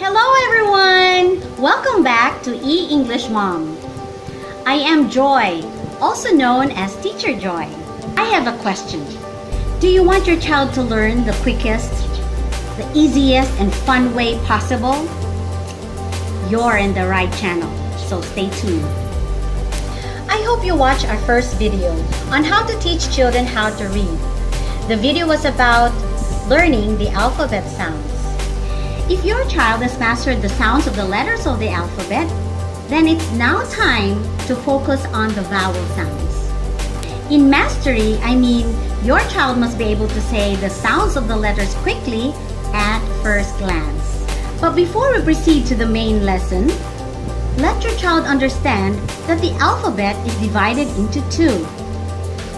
Hello everyone! Welcome back to E-English Mom. I am Joy, also known as Teacher Joy. I have a question. Do you want your child to learn the quickest, the easiest, and fun way possible? You're in the right channel, so stay tuned. I hope you watched our first video on how to teach children how to read. The video was about learning the alphabet sounds. If your child has mastered the sounds of the letters of the alphabet, then it's now time to focus on the vowel sounds. In mastery, I mean your child must be able to say the sounds of the letters quickly at first glance. But before we proceed to the main lesson, let your child understand that the alphabet is divided into two,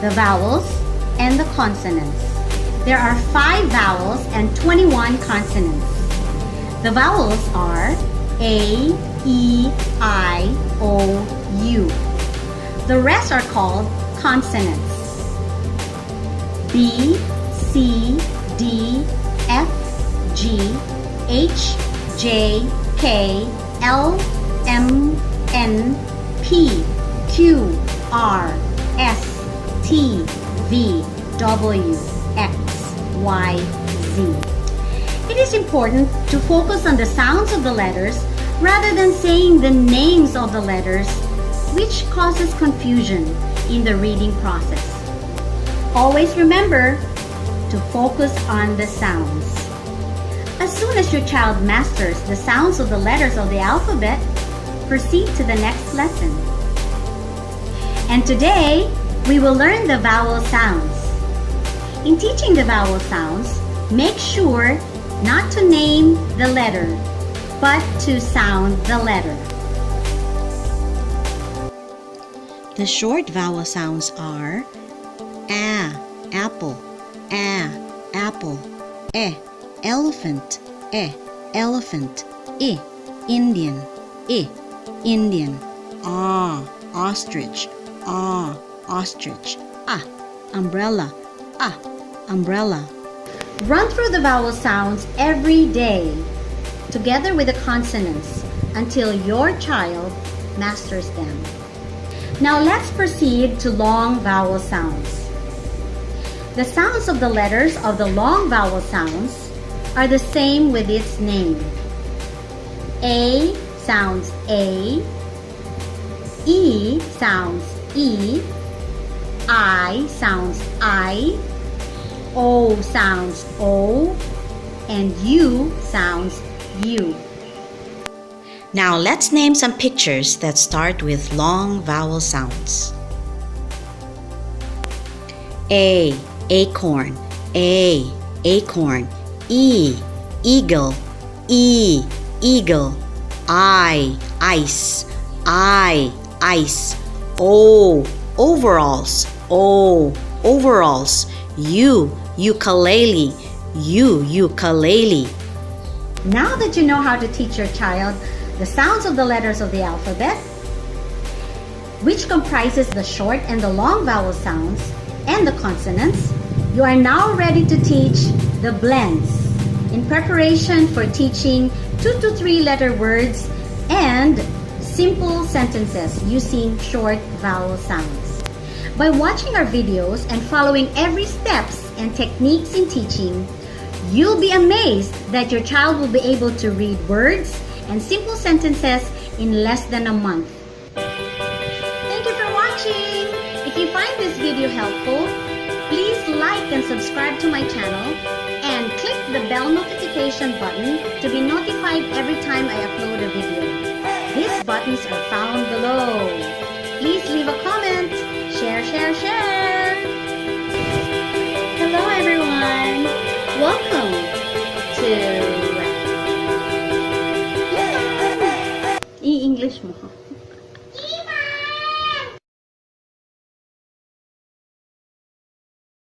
the vowels and the consonants. There are 5 vowels and 21 consonants. The vowels are A, E, I, O, U. The rest are called consonants. B, C, D, F, G, H, J, K, L, M, N, P, Q, R, S, T, V, W, X, Y, Z. It is important to focus on the sounds of the letters rather than saying the names of the letters, which causes confusion in the reading process. Always remember to focus on the sounds. As soon as your child masters the sounds of the letters of the alphabet, proceed to the next lesson. And today, we will learn the vowel sounds. In teaching the vowel sounds, make sure not to name the letter, but to sound the letter. The short vowel sounds are A, apple, A, apple, E, elephant, E, elephant, I, Indian, I, Indian, A, ostrich, A, ostrich, A, umbrella, A, umbrella. Run through the vowel sounds every day, together with the consonants, until your child masters them. Now let's proceed to long vowel sounds. The sounds of the letters of the long vowel sounds are the same with its name. A sounds A, E sounds E, I sounds I, O sounds O, and U sounds U. Now let's name some pictures that start with long vowel sounds. A, acorn, A, acorn, E, eagle, E, eagle, I, ice, I, ice, O, overalls, O, overalls, U, ukulele, U, ukulele. Now that you know how to teach your child the sounds of the letters of the alphabet, which comprises the short and the long vowel sounds and the consonants, you are now ready to teach the blends in preparation for teaching 2 to 3 letter words and simple sentences using short vowel sounds. By watching our videos and following every steps and techniques in teaching, you'll be amazed that your child will be able to read words and simple sentences in less than a month. Thank you for watching! If you find this video helpful, please like and subscribe to my channel and click the bell notification button to be notified every time I upload a video. These buttons are found below.